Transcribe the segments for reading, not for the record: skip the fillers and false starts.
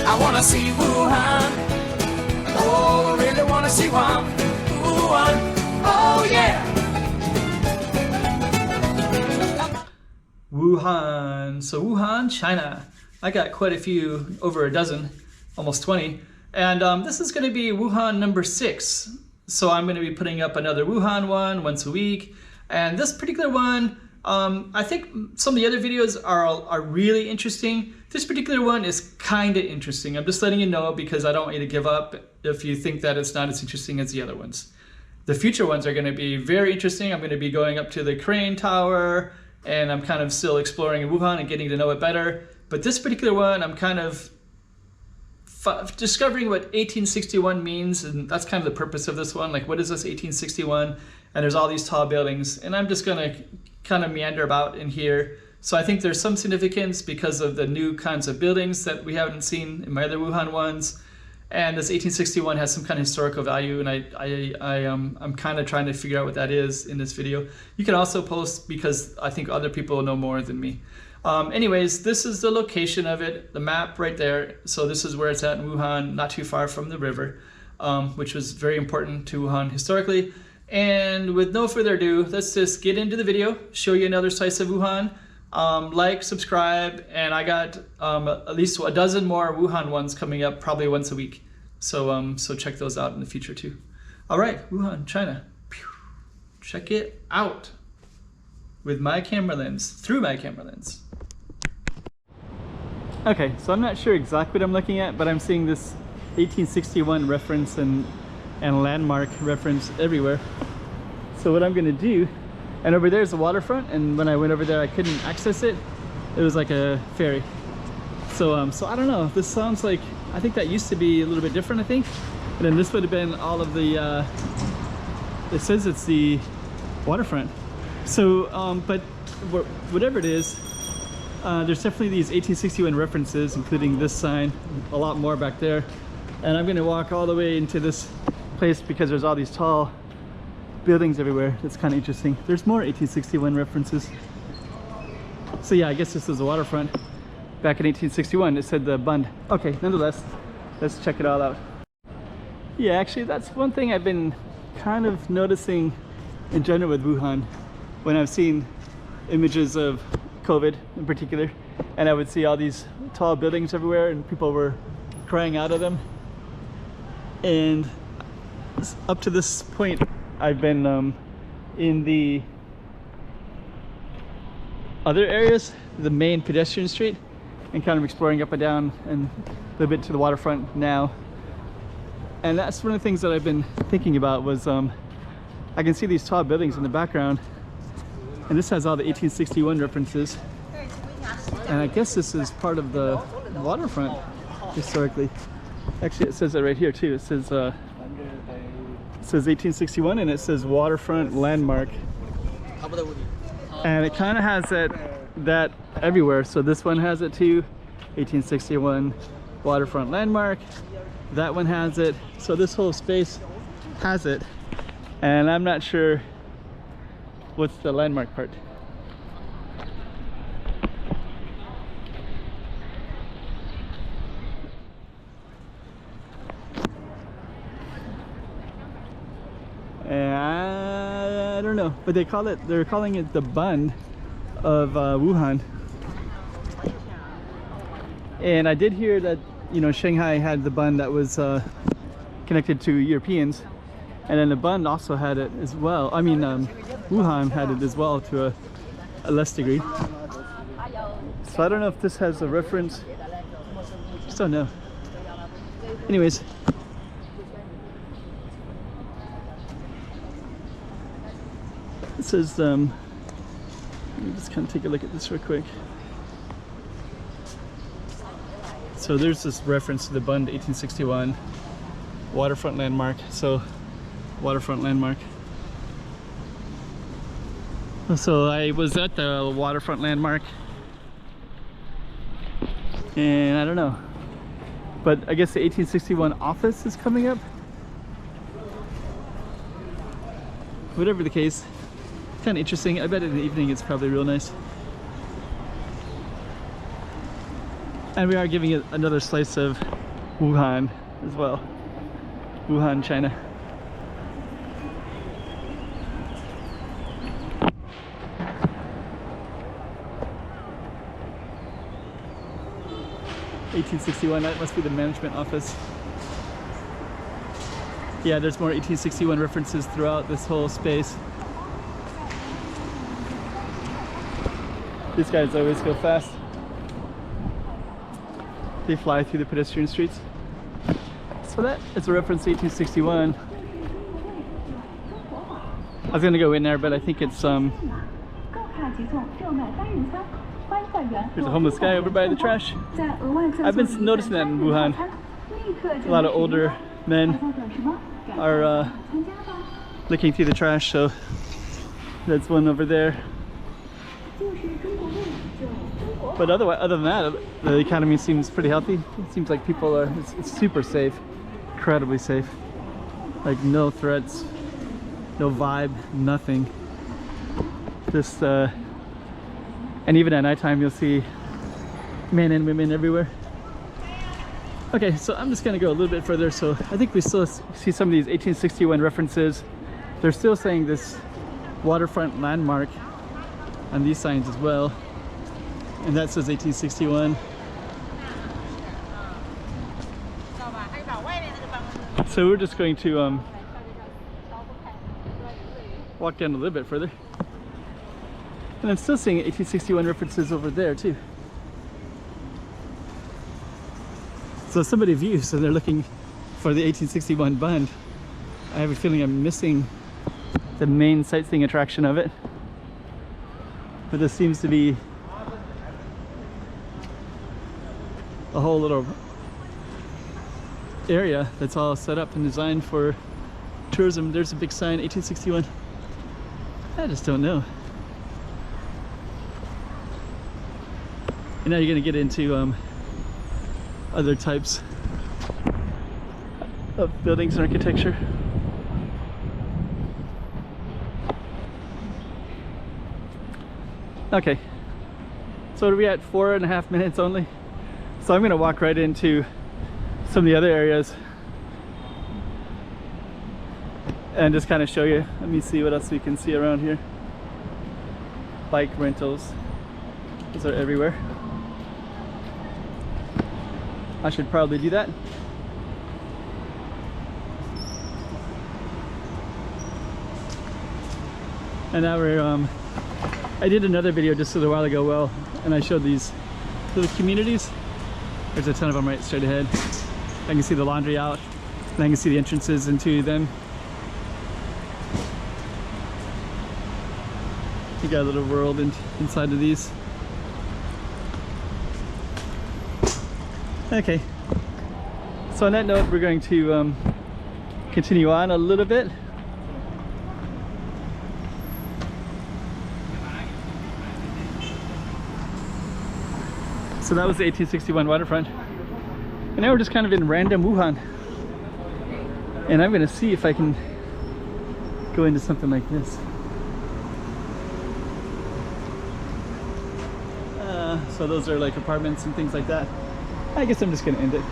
I wanna see Wuhan. Oh, I really wanna see Wuhan. Wuhan. Oh yeah. Wuhan. So Wuhan, China. I got quite a few, over a dozen, almost 20. And this is going to be Wuhan number 6. So I'm going to be putting up another Wuhan one once a week. And this particular one, I think some of the other videos are really interesting. This particular one is kind of interesting. I'm just letting you know because I don't want you to give up if you think that it's not as interesting as the other ones. The future ones are going to be very interesting. I'm going to be going up to the crane tower, and I'm kind of still exploring Wuhan and getting to know it better. But this particular one, I'm kind of discovering what 1861 means, and that's kind of the purpose of this one. Like, what is this 1861? And there's all these tall buildings, and I'm just gonna kind of meander about in here. So I think there's some significance because of the new kinds of buildings that we haven't seen in my other Wuhan ones. And this 1861 has some kind of historical value, and I'm kind of trying to figure out what that is in this video. You can also post because I think other people know more than me. Anyways, this is the location of it, the map right there. So this is where it's at in Wuhan, not too far from the river, which was very important to Wuhan historically. And with no further ado, let's just get into the video, show you another slice of Wuhan. Like, subscribe, and I got at least a dozen more Wuhan ones coming up probably once a week. So so check those out in the future too. All right, Wuhan, China. Check it out with my camera lens, through my camera lens. Okay, so I'm not sure exactly what I'm looking at, but I'm seeing this 1861 reference and landmark reference everywhere. So what I'm gonna do, and over there's the waterfront, and when I went over there I couldn't access it. It was like a ferry. So so I don't know, this sounds like, I think that used to be a little bit different, I think. And then this would have been all of the, it says it's the waterfront. So, but whatever it is, there's definitely these 1861 references, including this sign, a lot more back there. And I'm gonna walk all the way into this place because there's all these tall buildings everywhere. It's kind of interesting. There's more 1861 references. So yeah, I guess this is the waterfront. Back in 1861, it said the Bund. Okay, nonetheless, let's check it all out. Yeah, actually, that's one thing I've been kind of noticing in general with Wuhan. When I've seen images of COVID in particular, and I would see all these tall buildings everywhere and people were crying out of them. And up to this point, I've been in the other areas, the main pedestrian street, and kind of exploring up and down and a little bit to the waterfront now. And that's one of the things that I've been thinking about was I can see these tall buildings in the background, and this has all the 1861 references. And I guess this is part of the waterfront historically. Actually, it says that right here too. It says 1861, and it says waterfront landmark. And it kind of has that everywhere. So this one has it too, 1861 waterfront landmark. That one has it. So this whole space has it. And I'm not sure what's the landmark part. I don't know, but they're calling it the Bund of Wuhan. And I did hear that, you know, Shanghai had the Bund that was connected to Europeans, and then the Bund also had it as well. I mean, Wuhan had it as well to a less degree. So I don't know if this has a reference. Just don't know. Anyways. It says, let me just kind of take a look at this real quick. So there's this reference to the Bund 1861 waterfront landmark. So waterfront landmark. So I was at the waterfront landmark, and I don't know, but I guess the 1861 office is coming up. Whatever the case, kind of interesting. I bet in the evening it's probably real nice. And we are giving it another slice of Wuhan as well. Wuhan, China. (1861), that must be the management office. Yeah, there's more 1861 references throughout this whole space. These guys always go fast. They fly through the pedestrian streets. So that is a reference to 1861. I was gonna go in there, but I think it's there's a homeless guy over by the trash. I've been noticing that in Wuhan. A lot of older men are looking through the trash, so that's one over there. But other than that, the economy seems pretty healthy. It seems like people are, it's super safe, incredibly safe. Like no threats, no vibe, nothing. Just, and even at nighttime you'll see men and women everywhere. Okay, so I'm just gonna go a little bit further. So I think we still see some of these 1861 references. They're still saying this waterfront landmark on these signs as well. And that says 1861. So we're just going to walk down a little bit further. And I'm still seeing 1861 references over there too. So somebody views and they're looking for the 1861 bund. I have a feeling I'm missing the main sightseeing attraction of it. But this seems to be a whole little area that's all set up and designed for tourism. There's a big sign, 1861. I just don't know. And now you're gonna get into other types of buildings and architecture. Okay, so what are we at? 4.5 minutes only. So I'm gonna walk right into some of the other areas and just kind of show you. Let me see what else we can see around here. Bike rentals, those are everywhere. I should probably do that. And now we're I did another video just a little while ago, and I showed these little communities. There's a ton of them right straight ahead. I can see the laundry out, and I can see the entrances into them. You got a little world inside of these. Okay, so on that note, we're going to continue on a little bit. So that was the 1861 waterfront. And now we're just kind of in random Wuhan. And I'm gonna see if I can go into something like this. So those are like apartments and things like that. I guess I'm just gonna end it.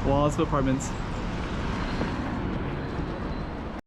Walls of apartments.